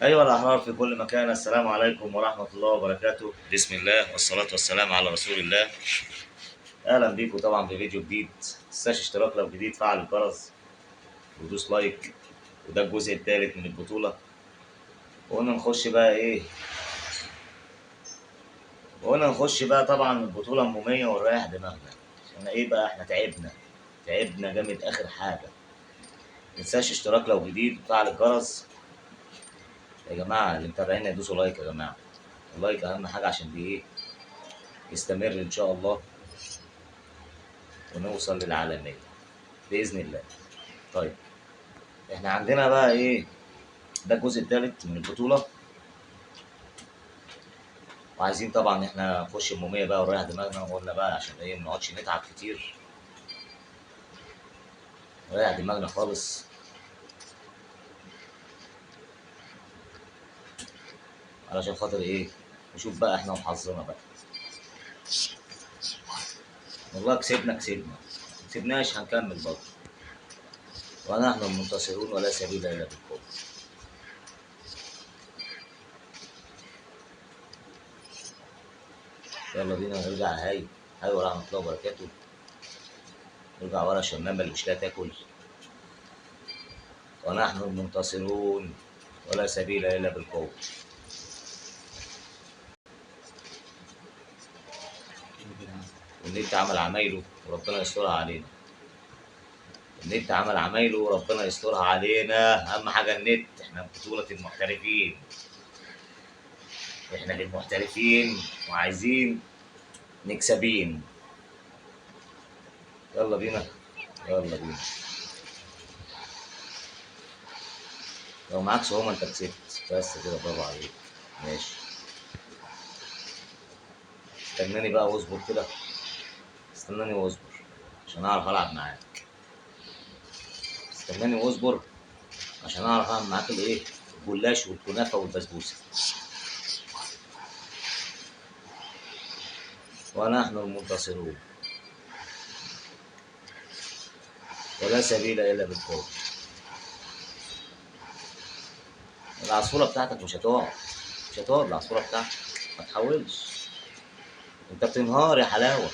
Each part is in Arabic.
أيها الأحرار في كل مكان، السلام عليكم ورحمة الله وبركاته. بسم الله والصلاة والسلام على رسول الله. أهلا بيكم طبعا في فيديو جديد. متنساش اشتراك لو جديد، فعل الجرس ودوس لايك. وده الجزء الثالث من البطولة. وقلنا نخش بقى إيه؟ وقلنا نخش بقى طبعا البطولة المومية ونريح دماغنا. عشان إيه بقى؟ إحنا تعبنا جامد آخر حاجة. متنساش اشتراك لو جديد، فعل الجرس. يا جماعة اللي متابعينا يدوسوا لايك يا جماعة. اللايك أهم حاجة عشان دي إيه؟ يستمر إن شاء الله ونوصل للعالمية بإذن الله. طيب احنا عندنا بقى ايه؟ ده الجزء الثالث من البطولة. وعايزين طبعا احنا نخش المومية بقى ونريح دماغنا، وقلنا بقى عشان ايه ما نقعدش نتعب كتير. نريح دماغنا خالص علشان خاطر ايه؟ نشوف بقى احنا وحظنا بقى. والله كسبناش هنكمل برضه. ونحن المنتصرون ولا سبيل الا بالقوة. يلا بينا نرجع هاي ورحمة الله وبركاته. نرجع ورا الشمامة اللي مش لاقية تاكل. ونحن المنتصرون ولا سبيل الا بالقوة. والنت عمل عمايله وربنا يسترها علينا. النت عمل عمايله وربنا يسترها علينا. اهم حاجه النت. احنا في بطوله المحترفين. احنا للمحترفين وعايزين نكسبين. يلا بينا. يلا بينا. لو معاك صعوبة انت كسبت بس كده، برافو عليك. ماشي. استناني بقى واصبر كده. استناني واصبر عشان اعرف العب معاك. استناني واصبر عشان اعرف اعمل معاك الايه؟ الجلاش والكنافه والبسبوسه. ونحن المنتصرون ولا سبيل الا بالقوه. العصفوره بتاعتك مش هتقعد العصفوره بتاعتك. ما تحاولش. انت بتنهار يا حلاوه.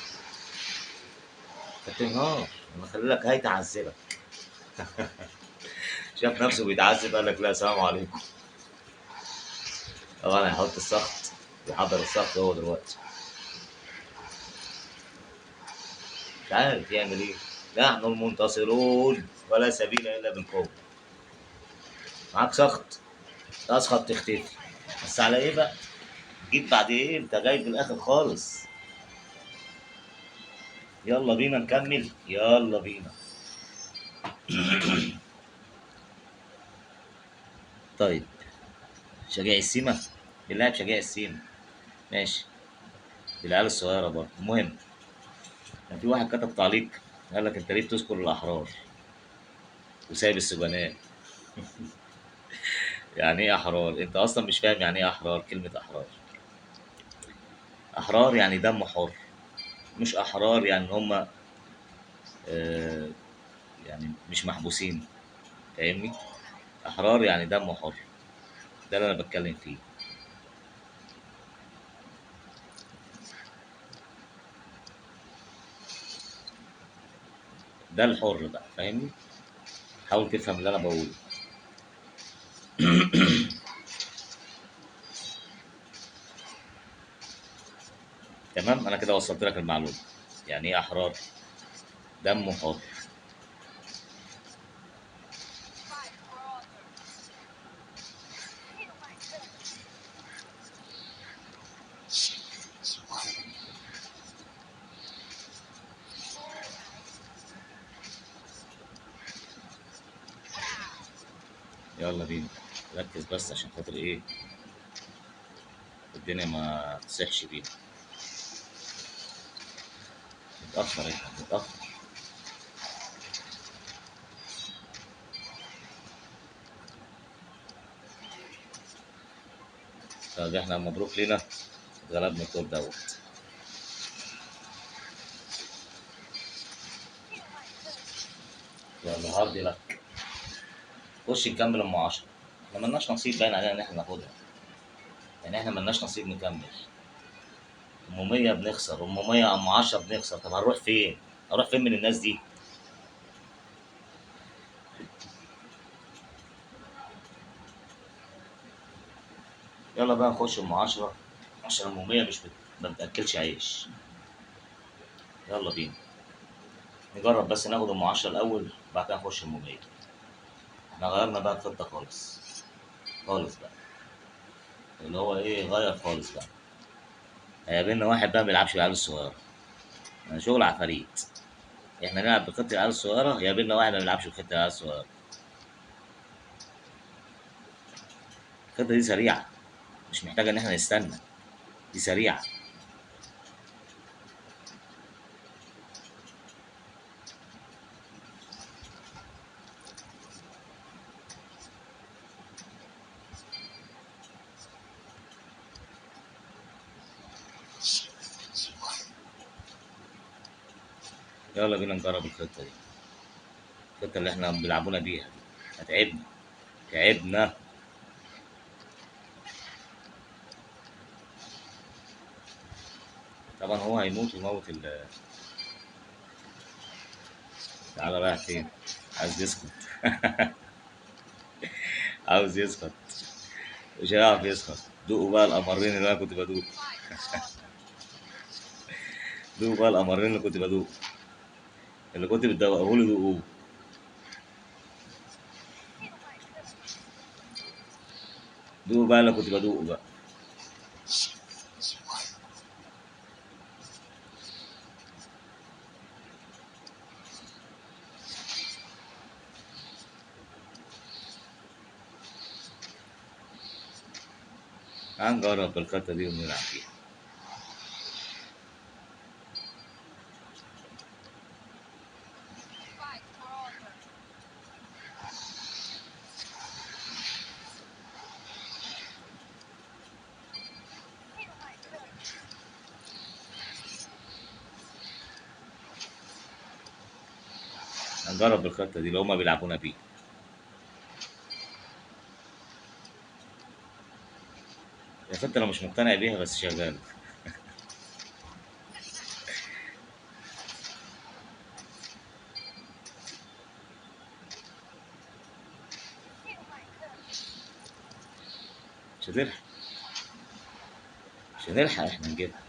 انت بتنهار. انا خلي لك هاي تعذبك. شاف نفسه بيتعذب قال لك لا سلام عليكم. طبعا هيحط السخط. بيحضر السخط هو دلوقتي. مش عارف يعمل ايه. نحن المنتصرون ولا سبيل الا بالقوه. معاك سخط تسخط تختفي. بس على ايه بقى؟ جيت بعد ايه؟ انت جاي في الاخر خالص. يلا بينا نكمل. يلا بينا. طيب شجاع السيما. بنلعب شجاع السيما. ماشي. العيال الصغيرة برضه. المهم كان في واحد كتب تعليق قال لك انت ليه بتذكر الأحرار وسايب السجناء؟ يعني ايه أحرار؟ انت أصلا مش فاهم يعني ايه أحرار. كلمة أحرار، أحرار يعني دم حر. مش أحرار يعني إن هما آه يعني مش محبوسين. فاهمني؟ أحرار يعني دم حر. ده اللي أنا بتكلم فيه. ده الحر بقى. فاهمني؟ حاول تفهم اللي أنا بقوله. تمام. أنا كده وصلت لك المعلومة. يعني ايه أحرار؟ دم حر. يلا بينا. ركز بس عشان خاطر ايه الدنيا ما تصحش بينا. متأخر احنا متأخر. طب احنا مبروك لينا. غلبنا الدور دوت. يلا هاردي لك. خش نكمل ام 10. احنا ملناش نصيب باين علينا ان احنا ناخدها، يعني احنا ملناش نصيب نكمل. ام 100 بنخسر، ام 100 ام 10 بنخسر، طب هنروح فين؟ هنروح فين من الناس دي؟ يلا بقى نخش ام 10 عشان ام 100 مش ما بتاكلش عيش. يلا بينا نجرب بس ناخد ام 10 الاول، بعد كده نخش ام 100. احنا غيرنا بقى الخطه خالص، خالص بقى، اللي هو ايه، غير خالص بقى. هيقابلنا واحد بقى ما بيلعبش بالعيال الصغيره، يعني شغل عفاريت. احنا نلعب بخطه العيال الصغيره، يقابلنا واحد ما بيلعبش بخطه العيال الصغيره. الخطه دي سريعه، مش محتاجه ان احنا نستنى، دي سريعه. يلا بينا نجرب الخطه دي، الخطه اللي احنا بيلعبونا بيها دي هتعبنا، تعبنا. طبعا هو هيموت ويموت تعالى رايح فين؟ عايز يسكت. عاوز يسكت، مش هيعرف يسكت. دوقوا بقى القمرين اللي انا كنت بدوق، دوقوا بقى القمرين اللي كنت بدوق، اللي كنت بتدوقوه لي دوقوه. دوقوا بقى اللي كنت بدوقه بقى. هنجرب الخطه دي ونلعب فيها. هنجرب الخطه دي اللي هما بيلعبونا بيها. يا خطه انا مش مقتنع بيها بس شغاله. مش هنلحق، مش هنلحق احنا نجيبها.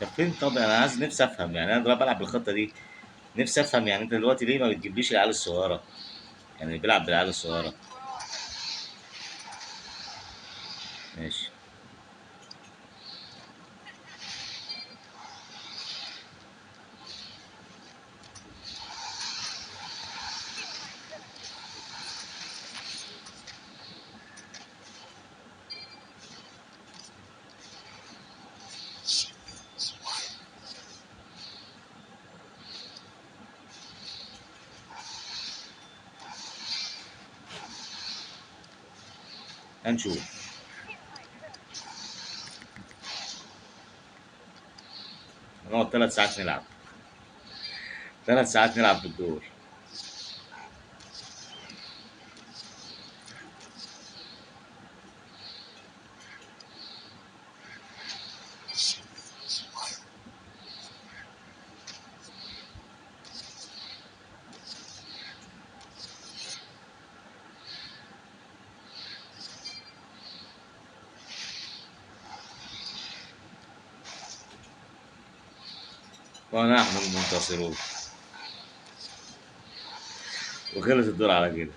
طب فين؟ طب انا عايز، نفسي افهم، يعني انا دلوقتي بلعب بالخطه دي، نفسي افهم يعني انت دلوقتي ليه ما بتجيبليش العيال الصغيره، يعني اللي بيلعب بالعيال الصغيره. ماشي. هنشوف. هنقعد 3 ساعات نلعب، 3 ساعات نلعب بالدور. ونحن المنتصرون. وخلص الدور على كده.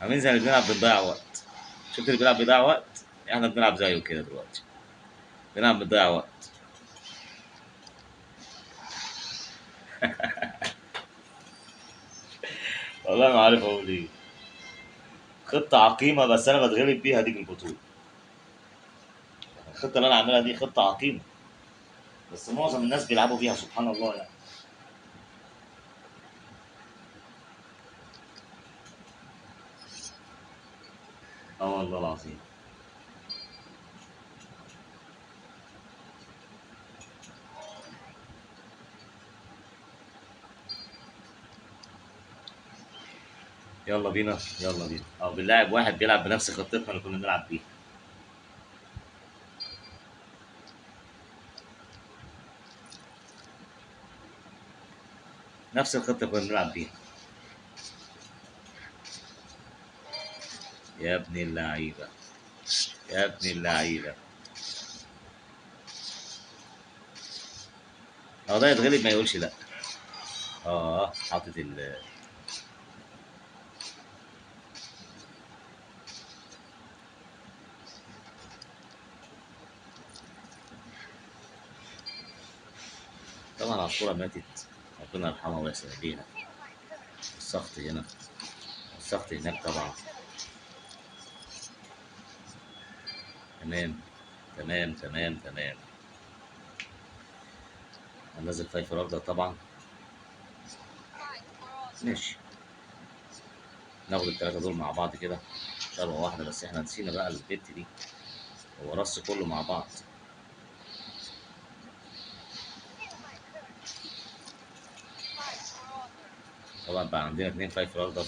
هننزل اللي بنلعب بنضيع وقت، شفت اللي بيلعب بيضيع وقت، احنا بنلعب زيه كده دلوقتي، بنلعب بنضيع وقت. والله ما عارف اقول ايه. خطة عقيمة بس انا بتغلب بيها ديك البطولة. الخطة اللي انا عاملها دي خطة عقيمة، بس معظم الناس بيلعبوا بيها سبحان الله يعني. اه والله العظيم. يلا بينا يلا بينا، او بنلاعب واحد بيلعب بنفس خطتنا اللي كنا بنلعب بيها. نفس الخطه اللي كنا بنلعب بيها. يا ابن اللعيبه، يا ابن اللعيبه. هو ده يتغلب ما يقولش لا. حاطط طبعا العصفوره ماتت، ربنا يرحمها ويحسن اليها. السخط هنا، السخط هناك طبعا. تمام تمام تمام تمام. هننزل فايف الارض طبعا. ماشي، ناخد التلاتة دول مع بعض كده شروة واحدة. بس احنا نسينا بقى البت دي، هو رص كله مع بعض. طبعا بقى عندنا اتنين فايف الارض.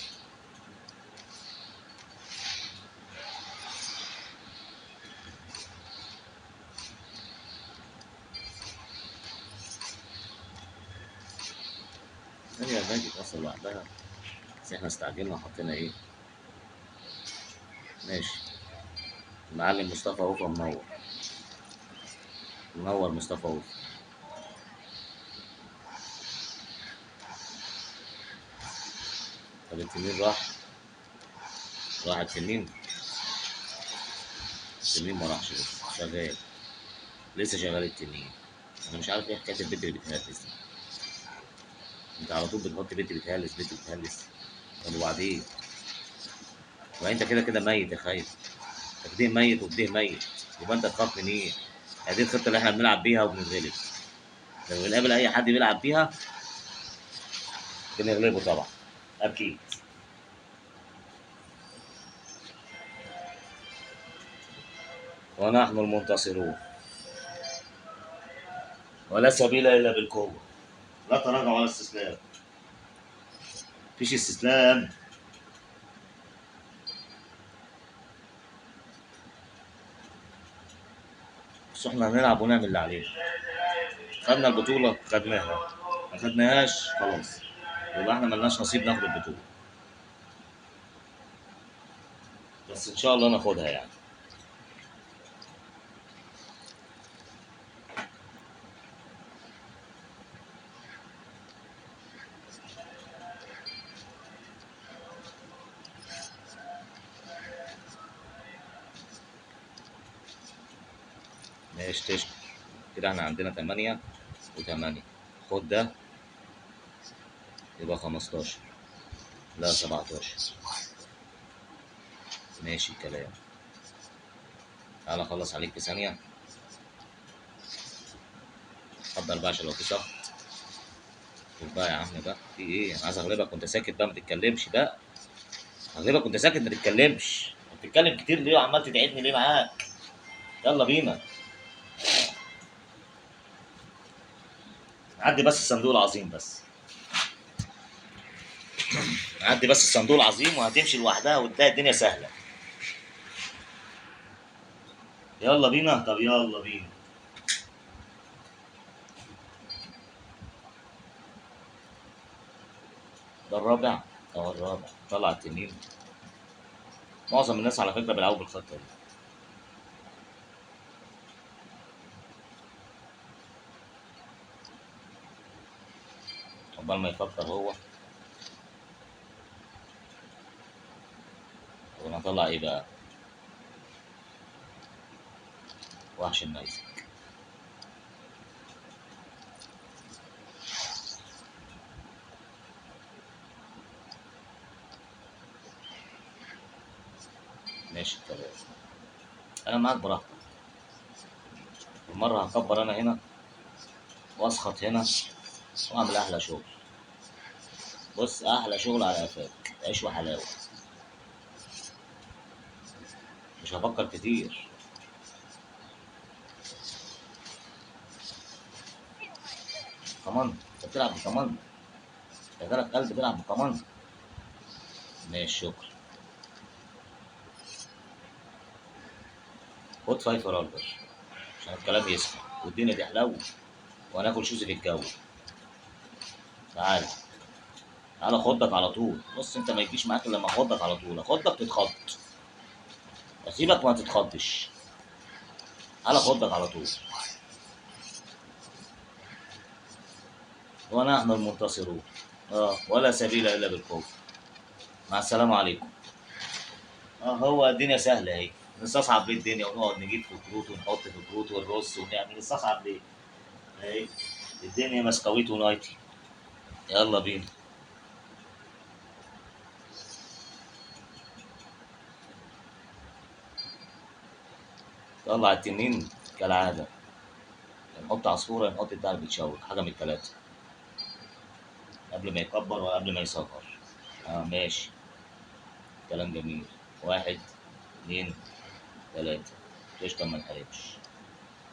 هي ماجيك اصلا لوحدها، بس احنا استعجلنا وحطينا ايه. ماشي. المعلم مصطفى اوفا منور، منور مصطفى اوفا. طب التنين راح؟ راح التنين؟ التنين ما راحش، لسه شغال، لسه شغال التنين. انا مش عارف ايه حكايه البت اللي بتهلس دي. انت على طول بتحط بنت بتهلس بنت بتهلس. طب وبعدين؟ وانت كده كده ميت يا خايف. تقديم ميت وبديه ميت، يبقى انت تخاف من ايه؟ هذه الخطه اللي احنا بنلعب بيها وبنتغلب. لما بنقابل اي حد بيلعب بيها بنغلبه طبعا، اكيد. ونحن المنتصرون، ولا سبيل الا بالقوه. لا تراجع ولا استسلام. مفيش استسلام. بس احنا هنلعب ونعمل اللي علينا. خدنا البطوله خدناها، ما خدناهاش خلاص، يبقى احنا ملناش نصيب ناخد البطوله. بس ان شاء الله ناخدها يعني. ماشي تشكر. كده احنا عندنا 8 و8. خد ده يبقى 15. لا 17. ماشي الكلام. تعالى اخلص عليك في ثانيه. اتفضل بقى عشان لو في سقط. شوف بقى يا عم بقى في ايه، انا عايز اغلبك وانت ساكت بقى ما تتكلمش بقى. اغلبك وانت ساكت ما تتكلمش. بتتكلم كتير ليه وعمال تتعبني ليه معاك؟ يلا بينا. عدي بس الصندوق العظيم بس. عدي بس الصندوق العظيم وهتمشي لوحدها وتلاقي الدنيا سهله. يلا بينا، طب يلا بينا. ده الرابع. اه الرابع طلع التنين. معظم الناس على فكره بيلعبوا بالخطه دي. عقبال ما يفكر هو. طب انا هطلع ايه بقى؟ وحش النيزك. ماشي الكلام. انا معاك براحتك. المره هكبر انا هنا واسخط هنا واعمل احلى شغل. بص احلى شغل على قفاك، عيش وحلاوه. مش هفكر كتير. كمان انت بتلعب بكمان؟ انت جالك قلب تلعب بكمان؟ ماشي شكرا. خد فايفر اكبر عشان الكلام يسخن والدنيا تحلو وهناكل شوزي في الجو. تعالى تعالى خدك على طول. بص انت ما يجيش معاك الا لما اخدك على طول. اخدك تتخض اسيبك ما تتخضش. تعالى خدك على طول. ونحن المنتصرون. ولا سبيل الا بالقوه. مع السلامه عليكم. هو الدنيا سهله اهي. نستصعب ليه الدنيا ونقعد نجيب في كروت ونحط في كروت ونرص ونعمل نستصعب ليه؟ اهي الدنيا مسكويت ونايتي. يلا بينا. طلع التنين كالعاده. نحط عصفوره نحط بتاع اللي بيتشوك حاجه من الثلاثه قبل ما يكبر وقبل ما يصغر. ماشي. كلام جميل. 1 2 3. تشكر ما انحرمش.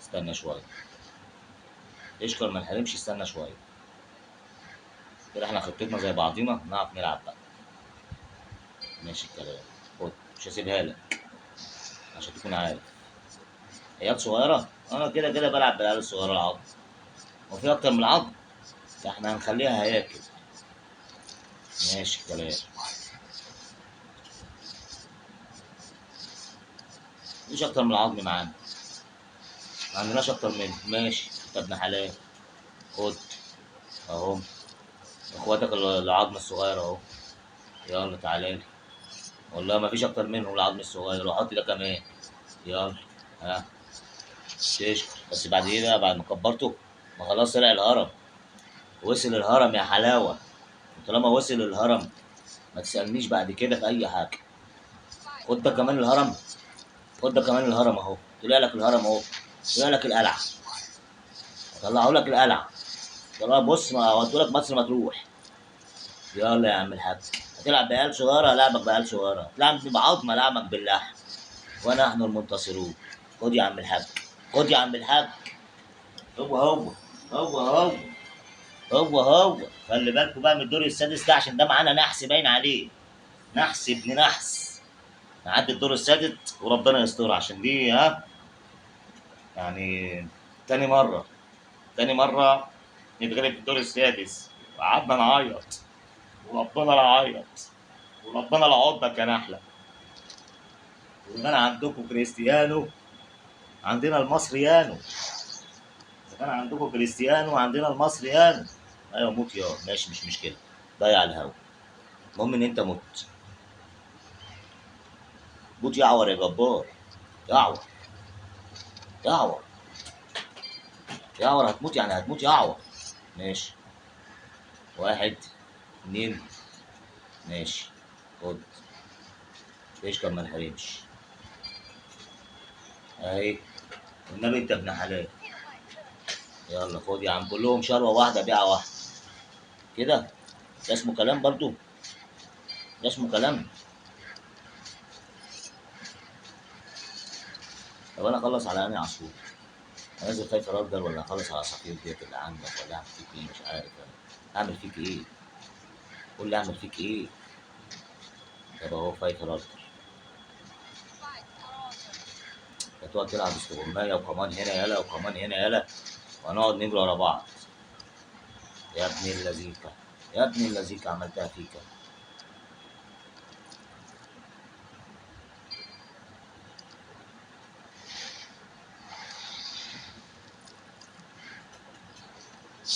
استنى شويه. تشكر ما انحرمش استنى شويه. كده احنا خطتنا زي بعضينا نعرف نلعب بقى. ماشي الكلام. خد مش هسيبها لك عشان تكون عارف. عيال صغيره انا كده كده بلعب بالعيال الصغيره العظم. وفي اكتر من العظم فاحنا هنخليها هياكل. ماشي الكلام. مفيش اكتر من العظم معانا. ما عندناش اكتر منه. ماشي انت ابن حلال. خد اهو. اخواتك العظم الصغير اهو. يلا تعالى لي. والله مفيش اكتر منه العظم الصغير وحط ده كمان. يلا. ها. تشكر بس بعد ايه بقى بعد ما كبرته. ما خلاص طلع الهرم. وصل الهرم يا حلاوه. طالما وصل الهرم ما تسالنيش بعد كده في اي حاجه. خد ده كمان الهرم. خد ده كمان الهرم اهو. طلع لك الهرم اهو. طلع لك القلعه. طلعوا لك القلعه. طلع بص ما قلت لك مصر مطروح. يلا يا عم الحاج. هتلعب بعيال صغيره العبك بعيال صغيره. تلعب بعظمه العبك باللحم. ونحن المنتصرون. خد يا عم الحاج. خد يا عم الحاج. هو هو. هو هو. هو خلي بالكوا بقى من الدور السادس ده عشان ده معانا نحس باين عليه. نحس ابن نحس. نعدي الدور السادس وربنا يستر عشان دي يعني تاني مرة. تاني مرة نتغلب في الدور السادس وقعدنا نعيط وربنا لا عيط وربنا لا عضك يا نحلة. وإذا كان عندكم كريستيانو عندنا المصريانو. إذا كان عندكم كريستيانو عندنا المصريانو. أيوة موت يا ماشي مش مشكلة. ضيع الهوا. المهم إن أنت مت. موت يعور يا جبار. يعور. يعور. يعور هتموت يعني هتموت يعور. ماشي. 1 2. ماشي. خد. تشكر ما انحرمش. اهي. والنبي انت ابن حلال. يلا خد يا عم كلهم شروه واحده بيعه واحده. كده. ده اسمه كلام برضو. ده اسمه كلام. طب انا اخلص على انهي عصفور؟ انزل خايف ارجل ولا اخلص على العصافير ديت اللي عندك ولا اعمل فيك ايه مش عارف انا. اعمل فيك ايه؟ قول لي اعمل فيك ايه؟ طب اهو خايف ارجل. هتقعد تلعب استغمايه وكمان هنا يالا وكمان هنا يالا وهنقعد نجري ورا بعض. يا ابن اللذيكه. يا ابن اللذيكه عملتها فيك.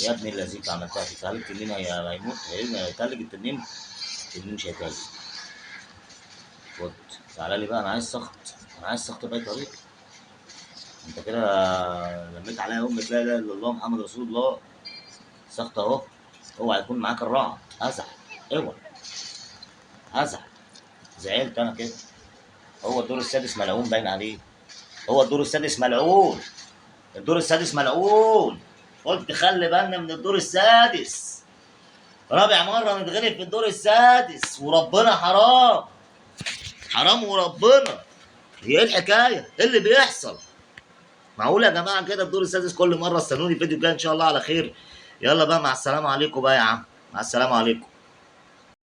يا ابن اللذيكه عملتها فيك. هل التنين هيموت؟ هيتلج التنين؟ التنين مش هيتلج. خد. تعالى لي بقى انا عايز سخط. انا عايز سخط باي طريقه. انت كده لميت عليا امك لا اله الا الله محمد رسول الله. سخط اهو. اوعى يكون معاك الرعد. ازعل. اوعى. ازعل. زعلت انا كده. هو الدور السادس ملعون باين عليه. هو الدور السادس ملعون. الدور السادس ملعون. قلت خلي بالنا من الدور السادس. رابع مرة نتغلب في الدور السادس وربنا حرام. حرام وربنا. هي ايه الحكاية؟ ايه اللي بيحصل؟ معقول يا جماعة كده الدور السادس كل مرة؟ استنوني فيديو جاي ان شاء الله على خير. يلا بقى مع السلامة عليكم بقى يا عم. مع السلامة عليكم.